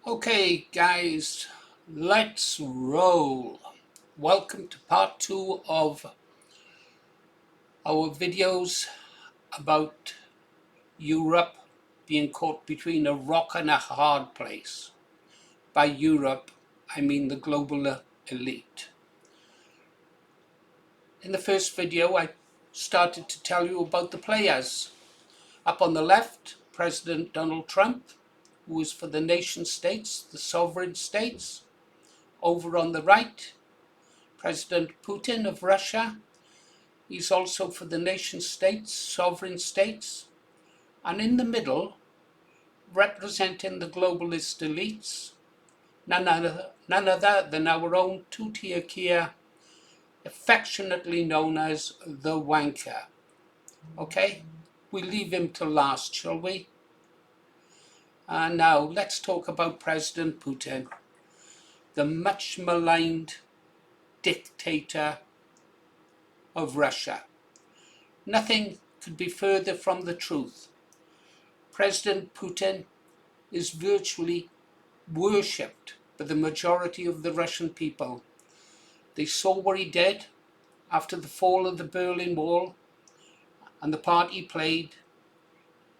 Okay, guys, let's roll. Welcome to part 2 of our videos about Europe being caught between a rock and a hard place. By Europe, I mean the global elite. In the first video, I started to tell you about the players. Up on the left, President Donald Trump, who is for the nation states, the sovereign states. Over on the right, President Putin of Russia. He's also for the nation states, sovereign states. And in the middle, representing the globalist elites, none other than our own two-tier affectionately known as the wanker. Okay, we leave him to last, shall we? And now let's talk about President Putin, the much maligned dictator of Russia. Nothing could be further from the truth. President Putin is virtually worshipped by the majority of the Russian people. They saw what he did after the fall of the Berlin Wall and the part he played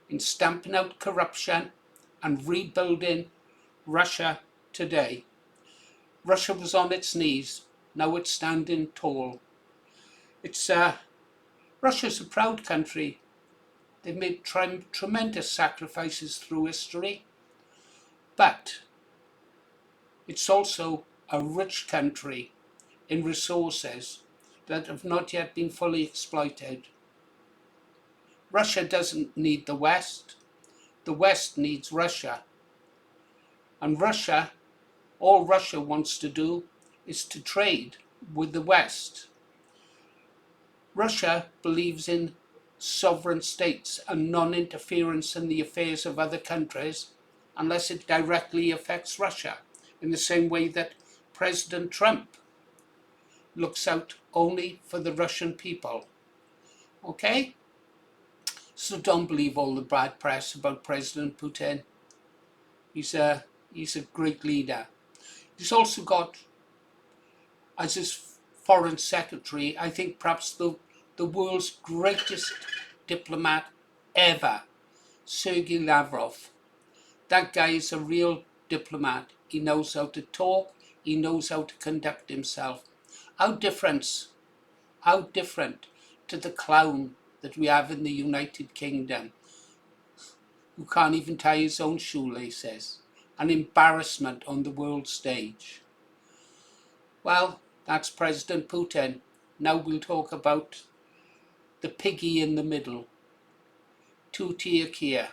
in stamping out corruption and rebuilding Russia today. Russia was on its knees, now it's standing tall. Russia's a proud country. They've made tremendous sacrifices through history, but it's also a rich country in resources that have not yet been fully exploited. Russia doesn't need the West needs Russia. And all Russia wants to do is to trade with the West. Russia believes in sovereign states and non-interference in the affairs of other countries unless it directly affects Russia, in the same way that President Trump looks out only for the Russian people. Okay? So don't believe all the bad press about President Putin. He's a great leader. He's also got, as his foreign secretary, I think perhaps the world's greatest diplomat ever, Sergei Lavrov. That guy is a real diplomat. He knows how to talk. He knows how to conduct himself. How different to the clown that we have in the United Kingdom, who can't even tie his own shoelaces. An embarrassment on the world stage. Well, that's President Putin. Now we'll talk about the piggy in the middle, two-tier,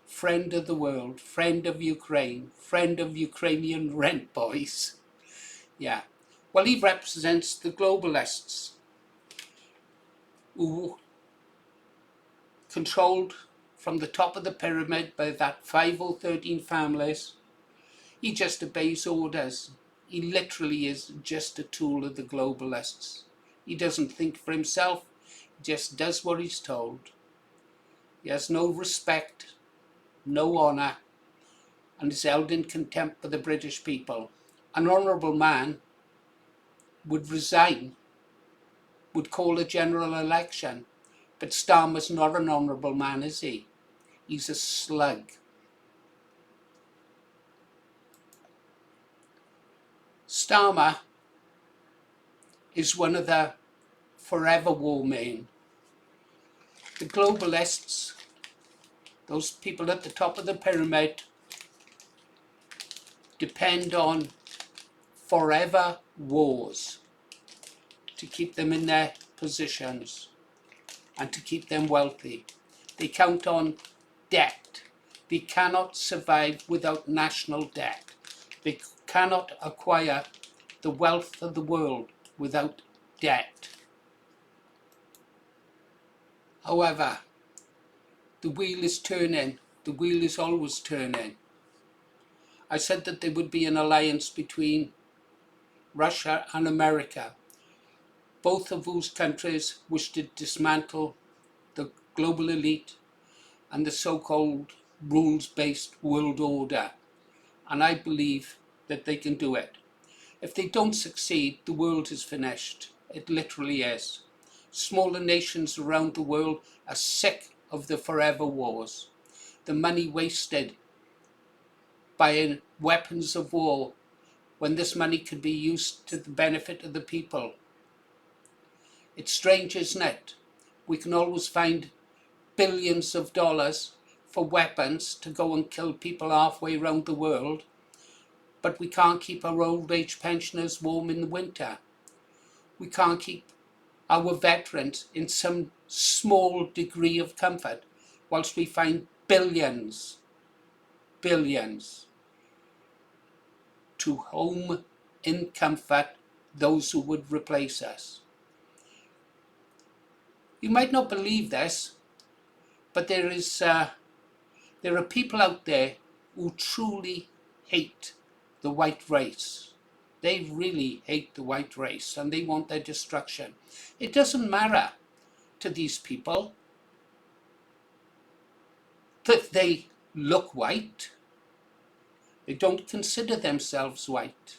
friend of the world, friend of Ukraine, friend of Ukrainian rent boys. Yeah, well, he represents the globalists who controlled from the top of the pyramid by that 5 or 13 families. He just obeys orders. He literally is just a tool of the globalists. He doesn't think for himself, he just does what he's told. He has no respect, no honour, and is held in contempt by the British people. An honourable man would resign, would call a general election, but Starmer's not an honourable man, is he? He's a slug. Starmer is one of the forever war men. The globalists, those people at the top of the pyramid, depend on forever wars to keep them in their positions and to keep them wealthy. They count on debt. They cannot survive without national debt. They cannot acquire the wealth of the world without debt. However, the wheel is turning. The wheel is always turning. I said that there would be an alliance between Russia and America, both of whose countries wish to dismantle the global elite and the so-called rules-based world order, and I believe that they can do it. If they don't succeed, the world is finished. It literally is. Smaller nations around the world are sick of the forever wars, the money wasted buying weapons of war when this money could be used to the benefit of the people. It's strange, isn't it? We can always find billions of dollars for weapons to go and kill people halfway around the world, but we can't keep our old age pensioners warm in the winter. We can't keep our veterans in some small degree of comfort, whilst we find billions to home in comfort those who would replace us. You might not believe this, but there are people out there who truly hate the white race. They really hate the white race and they want their destruction. It doesn't matter to these people that they look white. They don't consider themselves white.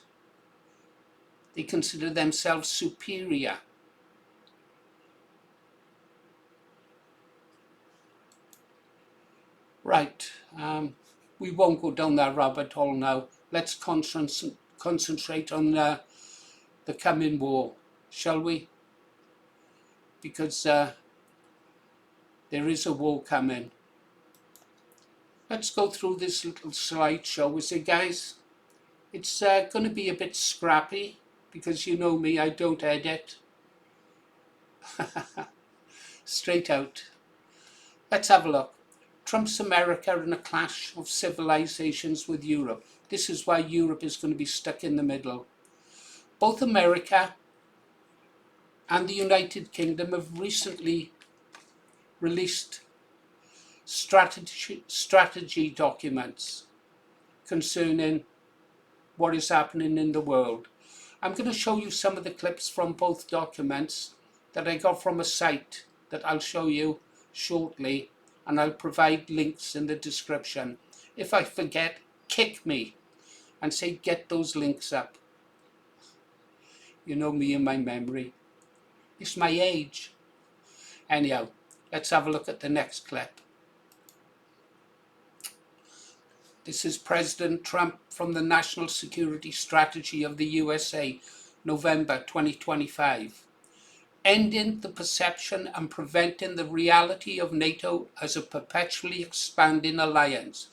They consider themselves superior. Right, we won't go down that rabbit hole now. Let's concentrate on the coming war, shall we? Because there is a war coming. Let's go through this little slideshow with you guys. It's going to be a bit scrappy because you know me, I don't edit. Straight out. Let's have a look. Trump's America in a clash of civilizations with Europe. This is why Europe is going to be stuck in the middle. Both America and the United Kingdom have recently released strategy documents concerning what is happening in the world. I'm going to show you some of the clips from both documents that I got from a site that I'll show you shortly, and I'll provide links in the description. If I forget, kick me and say get those links up. You know me and my memory. It's my age. Anyhow, let's have a look at the next clip. This is President Trump from the National Security Strategy of the USA, November 2025. Ending the perception and preventing the reality of NATO as a perpetually expanding alliance,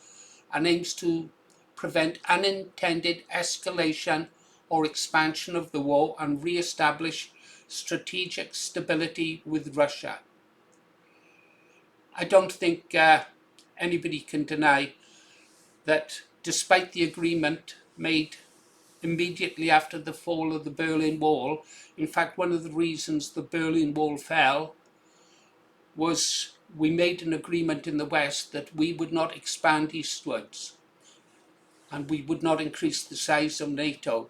and aims to prevent unintended escalation or expansion of the war and re-establish strategic stability with Russia. I don't think anybody can deny that despite the agreement made immediately after the fall of the Berlin Wall, in fact one of the reasons the Berlin Wall fell was we made an agreement in the West that we would not expand eastwards and we would not increase the size of NATO.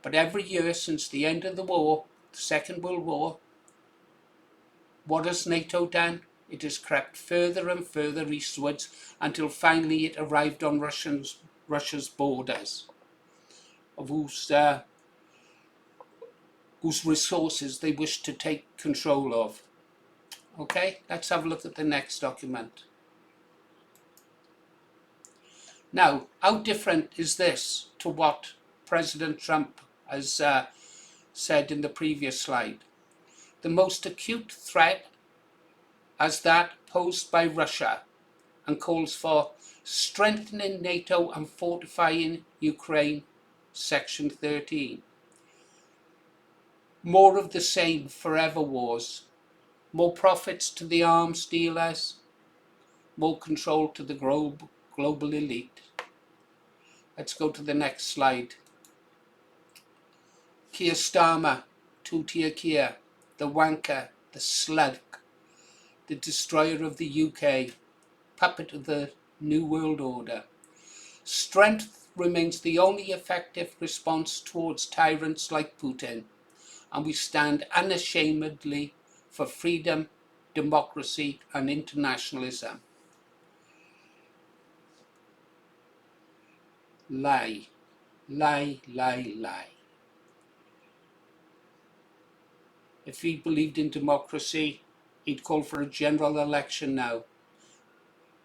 But every year since the end of the war, the Second World War, what has NATO done? It has crept further and further eastwards until finally it arrived on Russia's borders, of whose resources they wish to take control of. Okay, let's have a look at the next document. Now, how different is this to what President Trump has said in the previous slide? The most acute threat as that posed by Russia, and calls for strengthening NATO and fortifying Ukraine, Section 13. More of the same forever wars, more profits to the arms dealers, more control to the global elite. Let's go to the next slide. Keir Starmer, two-tier Keir, the wanker, the slug, the destroyer of the UK, puppet of the New World Order. Strength remains the only effective response towards tyrants like Putin, and we stand unashamedly for freedom, democracy and internationalism. Lie, lie, lie, lie. If he believed in democracy, he'd call for a general election now.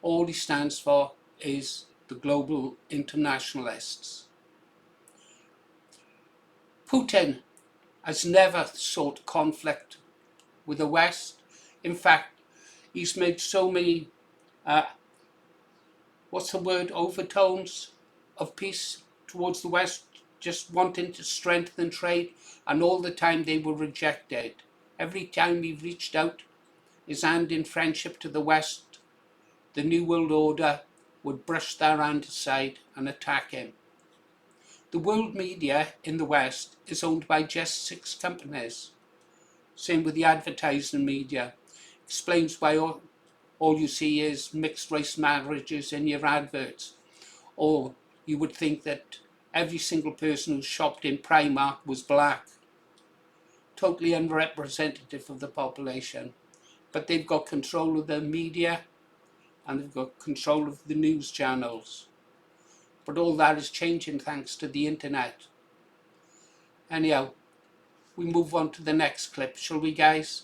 All he stands for is the global internationalists. Putin has never sought conflict with the West. In fact, he's made so many, overtones of peace towards the West, just wanting to strengthen trade, and all the time they were rejected. Every time he reached out his hand in friendship to the West, the New World Order would brush their hand aside and attack him. The world media in the West is owned by just 6 companies. Same with the advertising media. Explains why all you see is mixed race marriages in your adverts. Or you would think that every single person who shopped in Primark was black. Totally unrepresentative of the population. But they've got control of the media and they've got control of the news channels. But all that is changing thanks to the internet. Anyhow, we move on to the next clip, shall we, guys?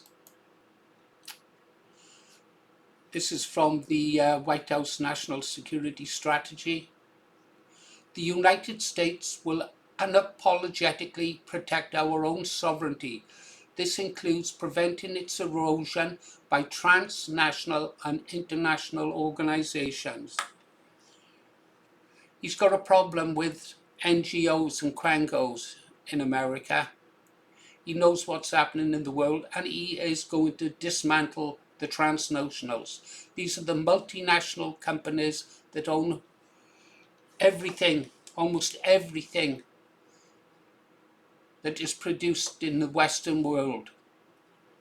This is from the White House National Security Strategy. The United States will unapologetically protect our own sovereignty. This includes preventing its erosion by transnational and international organizations. He's got a problem with NGOs and quangos in America. He knows what's happening in the world, and he is going to dismantle the transnationals. These are the multinational companies that own everything, almost everything that is produced in the Western world.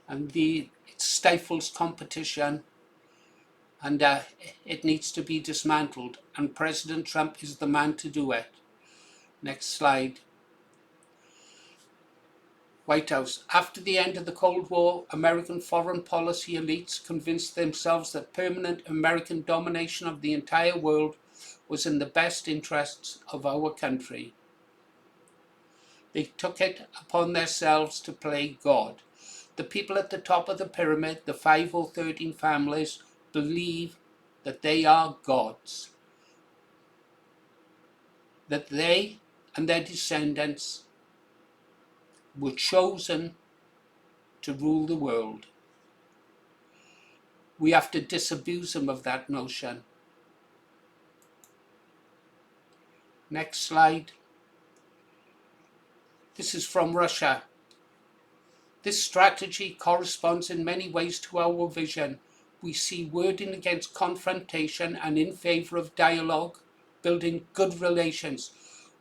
And it stifles competition, and it needs to be dismantled. And President Trump is the man to do it. Next slide. White House. After the end of the Cold War, American foreign policy elites convinced themselves that permanent American domination of the entire world was in the best interests of our country. They took it upon themselves to play God. The people at the top of the pyramid, the 5 or 13 families, believe that they are gods. That they and their descendants were chosen to rule the world. We have to disabuse them of that notion. Next slide. This is from Russia. This strategy corresponds in many ways to our vision. We see wording against confrontation and in favor of dialogue, building good relations.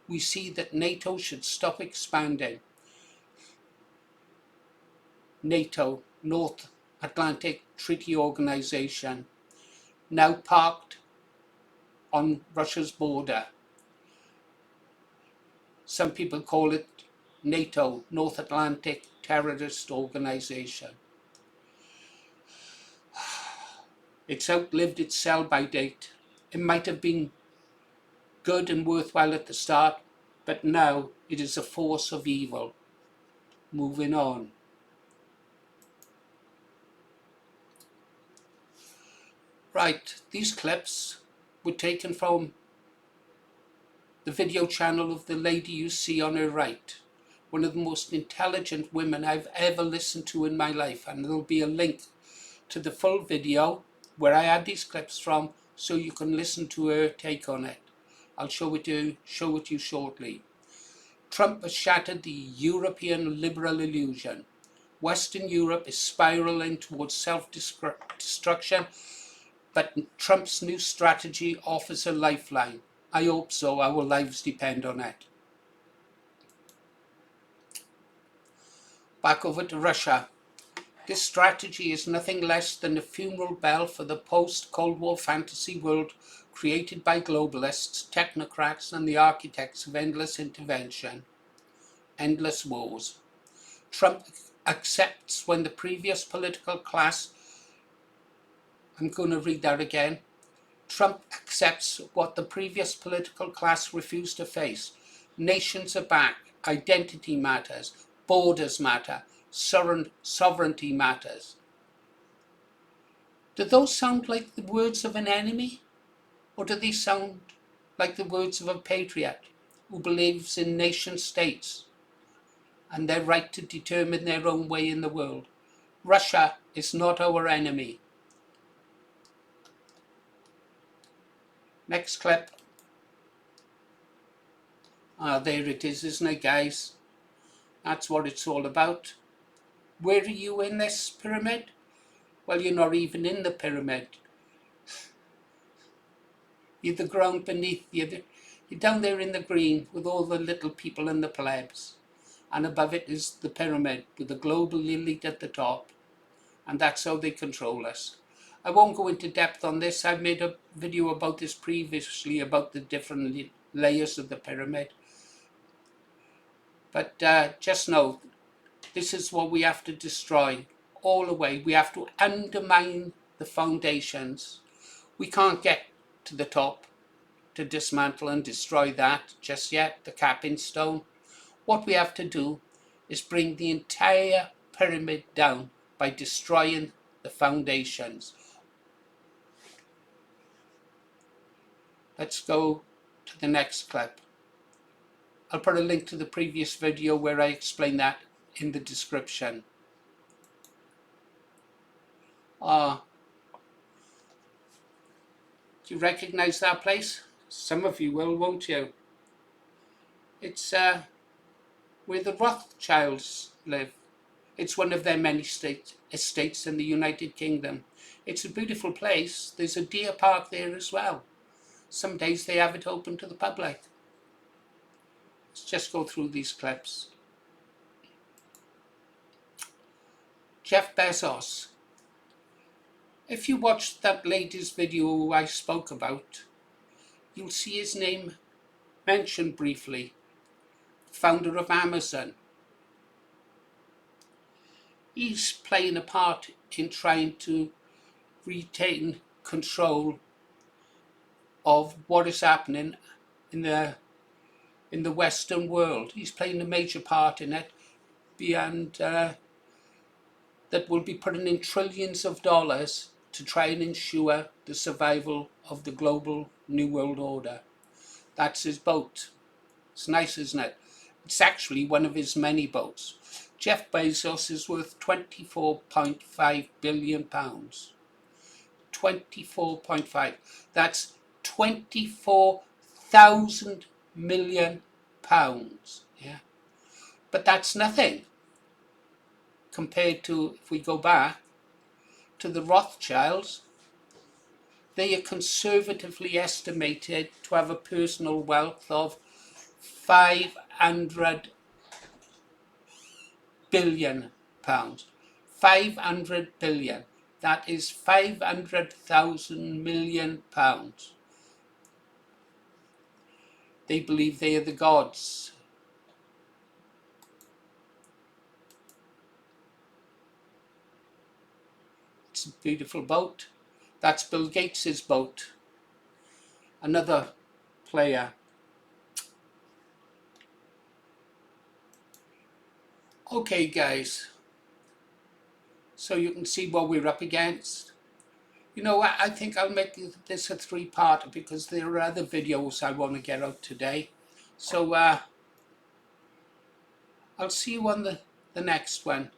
We see that NATO should stop expanding. NATO, North Atlantic Treaty Organization, now parked on Russia's border. Some people call it NATO, North Atlantic Terrorist Organization. It's outlived its sell-by date. It might have been good and worthwhile at the start, but now it is a force of evil. Moving on. Right, these clips were taken from the video channel of the lady you see on her right. One of the most intelligent women I've ever listened to in my life, and there'll be a link to the full video where I had these clips from so you can listen to her take on it. I'll show it to you shortly. Trump has shattered the European liberal illusion. Western Europe is spiraling towards self-destruction, but Trump's new strategy offers a lifeline. I hope so. Our lives depend on it. Back over to Russia. This strategy is nothing less than a funeral bell for the post-Cold War fantasy world created by globalists, technocrats, and the architects of endless intervention, endless wars. Trump accepts when the previous political class, I'm going to read that again, Trump accepts what the previous political class refused to face. Nations are back. Identity matters. Borders matter. Sovereignty matters. Do those sound like the words of an enemy? Or do they sound like the words of a patriot who believes in nation states and their right to determine their own way in the world? Russia is not our enemy. Next clip. There it is, isn't it, guys? That's what it's all about. Where are you in this pyramid? Well, you're not even in the pyramid. You're the ground beneath you. You're down there in the green with all the little people and the plebs. And above it is the pyramid with the global elite at the top. And that's how they control us. I won't go into depth on this. I've made a video about this previously, about the different layers of the pyramid. But just know, this is what we have to destroy all the way. We have to undermine the foundations. We can't get to the top to dismantle and destroy that just yet, the capping stone. What we have to do is bring the entire pyramid down by destroying the foundations. Let's go to the next clip. I'll put a link to the previous video where I explain that in the description. Do you recognize that place? Some of you will, won't you? It's where the Rothschilds live. It's one of their many estates in the United Kingdom. It's a beautiful place. There's a deer park there as well. Some days they have it open to the public. Let's just go through these clips. Jeff Bezos. If you watched that latest video I spoke about, you'll see his name mentioned briefly. Founder of Amazon. He's playing a part in trying to retain control of what is happening in the Western world. He's playing a major part in it, beyond that will be putting in trillions of dollars to try and ensure the survival of the global New World Order. That's his boat. It's nice, isn't it? It's actually one of his many boats. Jeff Bezos is worth £24.5 billion. 24.5. That's 24,000 million pounds. Yeah. But that's nothing compared to, if we go back to the Rothschilds. They are conservatively estimated to have a personal wealth of 500 billion pounds. 500 billion. That is 500,000 million pounds. They believe they are the gods. It's a beautiful boat. That's Bill Gates's boat. Another player. Okay, guys. So you can see what we're up against. You know, I think I'll make this a three-parter because there are other videos I want to get out today. So I'll see you on the next one.